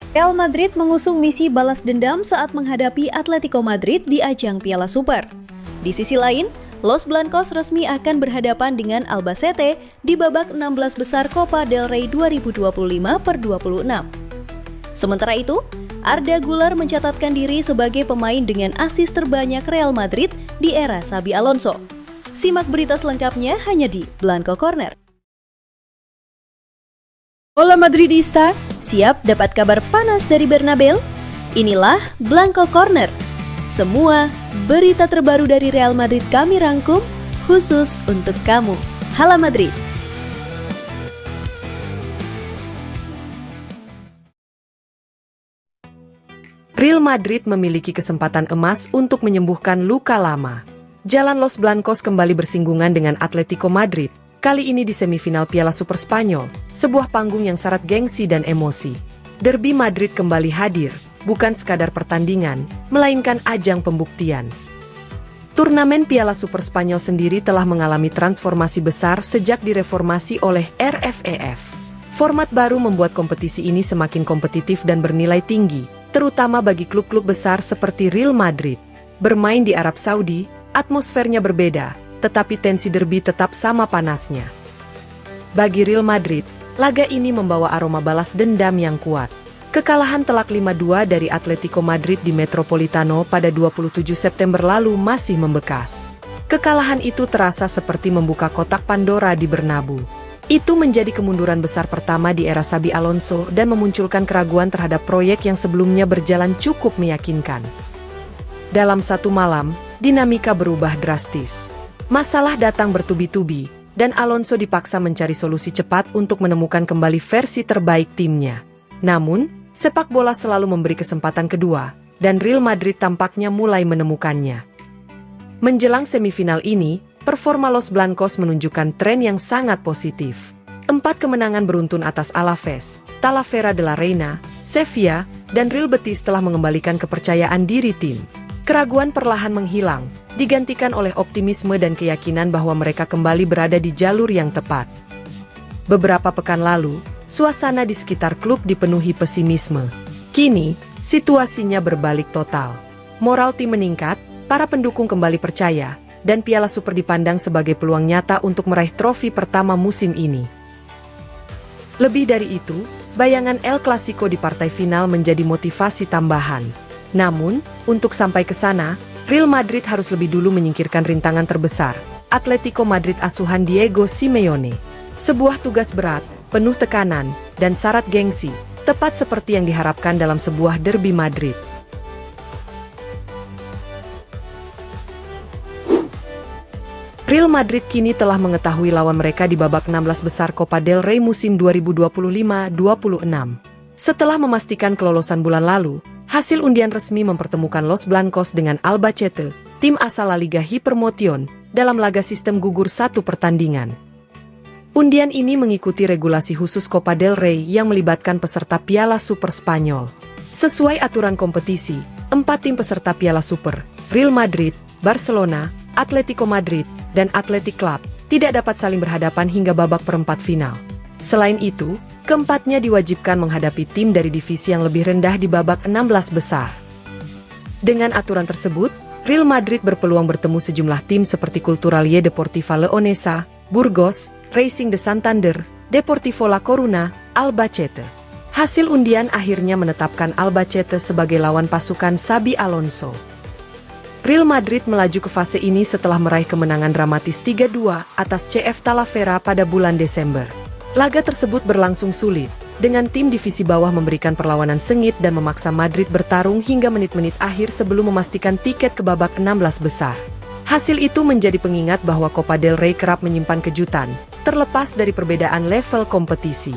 Real Madrid mengusung misi balas dendam saat menghadapi Atletico Madrid di ajang Piala Super. Di sisi lain, Los Blancos resmi akan berhadapan dengan Albacete di babak 16 besar Copa del Rey 2025/26. Sementara itu, Arda Güler mencatatkan diri sebagai pemain dengan assist terbanyak Real Madrid di era Xabi Alonso. Simak berita selengkapnya hanya di Blanco Corner. Hola Madridista, siap dapat kabar panas dari Bernabeu? Inilah Blanco Corner. Semua berita terbaru dari Real Madrid kami rangkum khusus untuk kamu. Hala Madrid. Real Madrid memiliki kesempatan emas untuk menyembuhkan luka lama. Jalan Los Blancos kembali bersinggungan dengan Atletico Madrid, kali ini di semifinal Piala Super Spanyol, sebuah panggung yang syarat gengsi dan emosi. Derby Madrid kembali hadir, bukan sekadar pertandingan, melainkan ajang pembuktian. Turnamen Piala Super Spanyol sendiri telah mengalami transformasi besar sejak direformasi oleh RFEF. Format baru membuat kompetisi ini semakin kompetitif dan bernilai tinggi, terutama bagi klub-klub besar seperti Real Madrid. Bermain di Arab Saudi, atmosfernya berbeda, tetapi tensi derby tetap sama panasnya. Bagi Real Madrid, laga ini membawa aroma balas dendam yang kuat. Kekalahan telak 5-2 dari Atletico Madrid di Metropolitano pada 27 September lalu masih membekas. Kekalahan itu terasa seperti membuka kotak Pandora di Bernabeu. Itu menjadi kemunduran besar pertama di era Xabi Alonso dan memunculkan keraguan terhadap proyek yang sebelumnya berjalan cukup meyakinkan. Dalam satu malam, dinamika berubah drastis. Masalah datang bertubi-tubi, dan Alonso dipaksa mencari solusi cepat untuk menemukan kembali versi terbaik timnya. Namun, sepak bola selalu memberi kesempatan kedua, dan Real Madrid tampaknya mulai menemukannya. Menjelang semifinal ini, performa Los Blancos menunjukkan tren yang sangat positif. 4 kemenangan beruntun atas Alaves, Talavera de la Reina, Sevilla, dan Real Betis telah mengembalikan kepercayaan diri tim. Keraguan perlahan menghilang, digantikan oleh optimisme dan keyakinan bahwa mereka kembali berada di jalur yang tepat. Beberapa pekan lalu, suasana di sekitar klub dipenuhi pesimisme. Kini, situasinya berbalik total. Moral tim meningkat, para pendukung kembali percaya, dan Piala Super dipandang sebagai peluang nyata untuk meraih trofi pertama musim ini. Lebih dari itu, bayangan El Clasico di partai final menjadi motivasi tambahan. Namun, untuk sampai ke sana, Real Madrid harus lebih dulu menyingkirkan rintangan terbesar, Atletico Madrid asuhan Diego Simeone. Sebuah tugas berat, penuh tekanan, dan syarat gengsi, tepat seperti yang diharapkan dalam sebuah derby Madrid. Real Madrid kini telah mengetahui lawan mereka di babak 16 besar Copa del Rey musim 2025/26. Setelah memastikan kelolosan bulan lalu, hasil undian resmi mempertemukan Los Blancos dengan Albacete, tim asal La Liga Hypermotion, dalam laga sistem gugur 1 pertandingan. Undian ini mengikuti regulasi khusus Copa del Rey yang melibatkan peserta Piala Super Spanyol. Sesuai aturan kompetisi, 4 tim peserta Piala Super, Real Madrid, Barcelona, Atletico Madrid, dan Athletic Club, tidak dapat saling berhadapan hingga babak perempat final. Selain itu, keempatnya diwajibkan menghadapi tim dari divisi yang lebih rendah di babak 16 besar. Dengan aturan tersebut, Real Madrid berpeluang bertemu sejumlah tim seperti Cultural Deportiva Leonesa, Burgos, Racing de Santander, Deportivo La Coruna, Albacete. Hasil undian akhirnya menetapkan Albacete sebagai lawan pasukan Xabi Alonso. Real Madrid melaju ke fase ini setelah meraih kemenangan dramatis 3-2 atas CF Talavera pada bulan Desember. Laga tersebut berlangsung sulit, dengan tim divisi bawah memberikan perlawanan sengit dan memaksa Madrid bertarung hingga menit-menit akhir sebelum memastikan tiket ke babak 16 besar. Hasil itu menjadi pengingat bahwa Copa del Rey kerap menyimpan kejutan, terlepas dari perbedaan level kompetisi.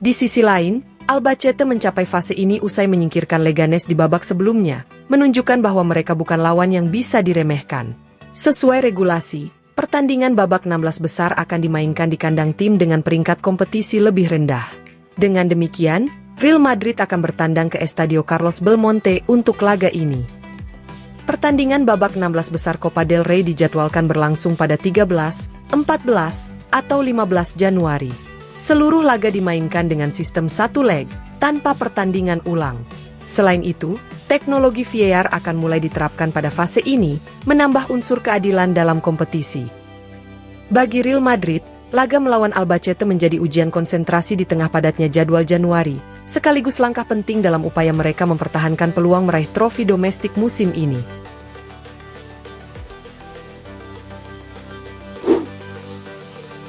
Di sisi lain, Albacete mencapai fase ini usai menyingkirkan Leganes di babak sebelumnya, menunjukkan bahwa mereka bukan lawan yang bisa diremehkan. Sesuai regulasi, pertandingan babak 16 besar akan dimainkan di kandang tim dengan peringkat kompetisi lebih rendah. Dengan demikian, Real Madrid akan bertandang ke Estadio Carlos Belmonte untuk laga ini. Pertandingan babak 16 besar Copa del Rey dijadwalkan berlangsung pada 13, 14, atau 15 Januari. Seluruh laga dimainkan dengan sistem satu leg, tanpa pertandingan ulang. Selain itu, teknologi VAR akan mulai diterapkan pada fase ini, menambah unsur keadilan dalam kompetisi. Bagi Real Madrid, laga melawan Albacete menjadi ujian konsentrasi di tengah padatnya jadwal Januari, sekaligus langkah penting dalam upaya mereka mempertahankan peluang meraih trofi domestik musim ini.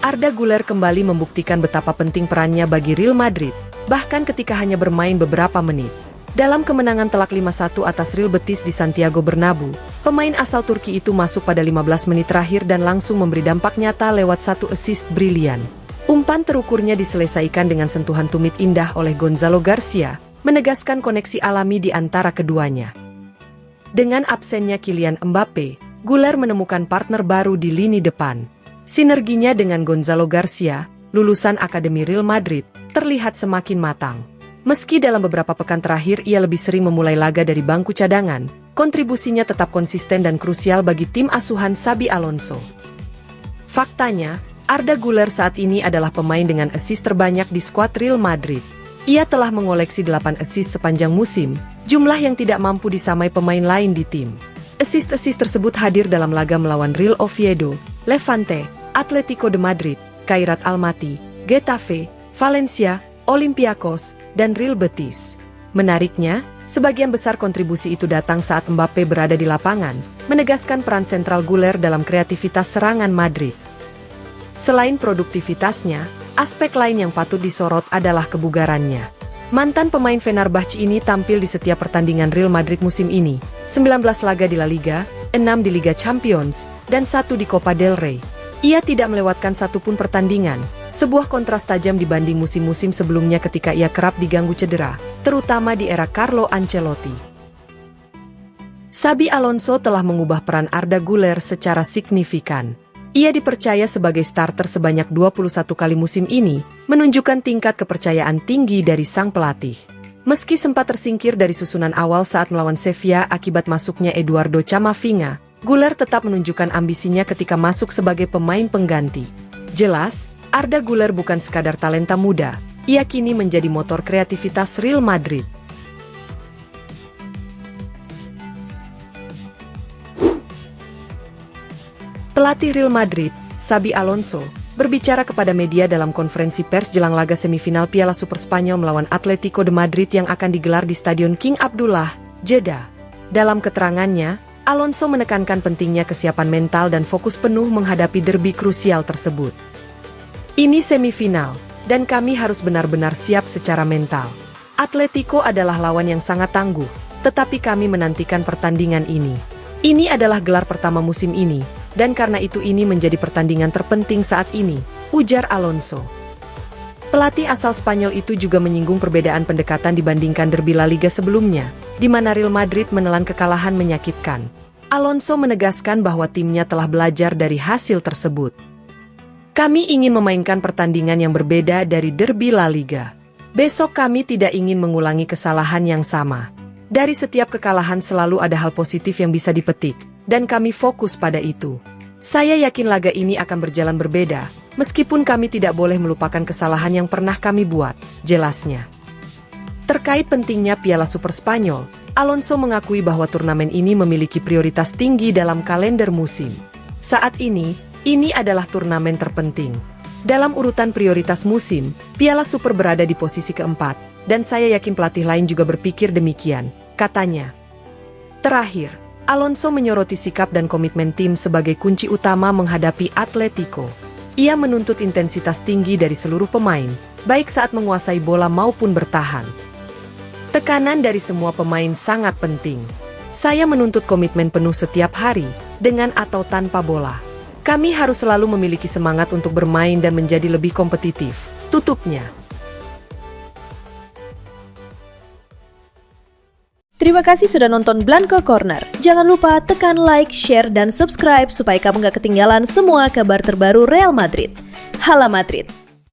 Arda Güler kembali membuktikan betapa penting perannya bagi Real Madrid, bahkan ketika hanya bermain beberapa menit. Dalam kemenangan telak 5-1 atas Real Betis di Santiago Bernabeu, pemain asal Turki itu masuk pada 15 menit terakhir dan langsung memberi dampak nyata lewat satu assist brilian. Umpan terukurnya diselesaikan dengan sentuhan tumit indah oleh Gonzalo Garcia, menegaskan koneksi alami di antara keduanya. Dengan absennya Kylian Mbappe, Güler menemukan partner baru di lini depan. Sinerginya dengan Gonzalo Garcia, lulusan Akademi Real Madrid, terlihat semakin matang. Meski dalam beberapa pekan terakhir ia lebih sering memulai laga dari bangku cadangan, kontribusinya tetap konsisten dan krusial bagi tim asuhan Xabi Alonso. Faktanya, Arda Güler saat ini adalah pemain dengan assist terbanyak di skuad Real Madrid. Ia telah mengoleksi 8 assist sepanjang musim, jumlah yang tidak mampu disamai pemain lain di tim. Assist-assist tersebut hadir dalam laga melawan Real Oviedo, Levante, Atletico de Madrid, Kairat Almaty, Getafe, Valencia, Olympiakos, dan Real Betis. Menariknya, sebagian besar kontribusi itu datang saat Mbappe berada di lapangan, menegaskan peran sentral Güler dalam kreativitas serangan Madrid. Selain produktivitasnya, aspek lain yang patut disorot adalah kebugarannya. Mantan pemain Fenerbahce ini tampil di setiap pertandingan Real Madrid musim ini, 19 laga di La Liga, 6 di Liga Champions, dan 1 di Copa del Rey. Ia tidak melewatkan satupun pertandingan, sebuah kontras tajam dibanding musim-musim sebelumnya ketika ia kerap diganggu cedera, terutama di era Carlo Ancelotti. Xabi Alonso telah mengubah peran Arda Güler secara signifikan. Ia dipercaya sebagai starter sebanyak 21 kali musim ini, menunjukkan tingkat kepercayaan tinggi dari sang pelatih. Meski sempat tersingkir dari susunan awal saat melawan Sevilla akibat masuknya Eduardo Camavinga, Güler tetap menunjukkan ambisinya ketika masuk sebagai pemain pengganti. Jelas, Arda Güler bukan sekadar talenta muda, ia kini menjadi motor kreativitas Real Madrid. Pelatih Real Madrid, Xabi Alonso, berbicara kepada media dalam konferensi pers jelang laga semifinal Piala Super Spanyol melawan Atletico de Madrid yang akan digelar di Stadion King Abdullah, Jeddah. Dalam keterangannya, Alonso menekankan pentingnya kesiapan mental dan fokus penuh menghadapi derby krusial tersebut. Ini semifinal, dan kami harus benar-benar siap secara mental. Atletico adalah lawan yang sangat tangguh, tetapi kami menantikan pertandingan ini. Ini adalah gelar pertama musim ini, dan karena itu ini menjadi pertandingan terpenting saat ini, ujar Alonso. Pelatih asal Spanyol itu juga menyinggung perbedaan pendekatan dibandingkan derby La Liga sebelumnya, di mana Real Madrid menelan kekalahan menyakitkan. Alonso menegaskan bahwa timnya telah belajar dari hasil tersebut. Kami ingin memainkan pertandingan yang berbeda dari derby La Liga. Besok kami tidak ingin mengulangi kesalahan yang sama. Dari setiap kekalahan selalu ada hal positif yang bisa dipetik, dan kami fokus pada itu. Saya yakin laga ini akan berjalan berbeda, meskipun kami tidak boleh melupakan kesalahan yang pernah kami buat, jelasnya. Terkait pentingnya Piala Super Spanyol, Alonso mengakui bahwa turnamen ini memiliki prioritas tinggi dalam kalender musim. Saat ini adalah turnamen terpenting. Dalam urutan prioritas musim, Piala Super berada di posisi keempat, dan saya yakin pelatih lain juga berpikir demikian, katanya. Terakhir, Alonso menyoroti sikap dan komitmen tim sebagai kunci utama menghadapi Atletico. Ia menuntut intensitas tinggi dari seluruh pemain, baik saat menguasai bola maupun bertahan. Tekanan dari semua pemain sangat penting. Saya menuntut komitmen penuh setiap hari, dengan atau tanpa bola. Kami harus selalu memiliki semangat untuk bermain dan menjadi lebih kompetitif, tutupnya. Terima kasih sudah nonton Blanco Corner. Jangan lupa tekan like, share, dan subscribe supaya kamu gak ketinggalan semua kabar terbaru Real Madrid. Hala Madrid!